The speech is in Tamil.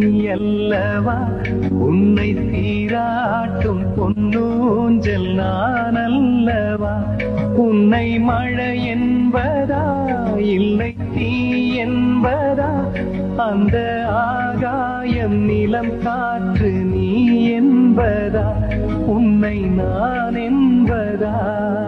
அல்லவா, உன்னை சீராட்டும் பொன்னூஞ்சல் நான் அல்லவா. உன்னை மழை என்பதா இல்லை தீ என்பதா, அந்த ஆகாயம் நிலம் காற்று நீ என்பதா, உன்னை நான் என்பதா.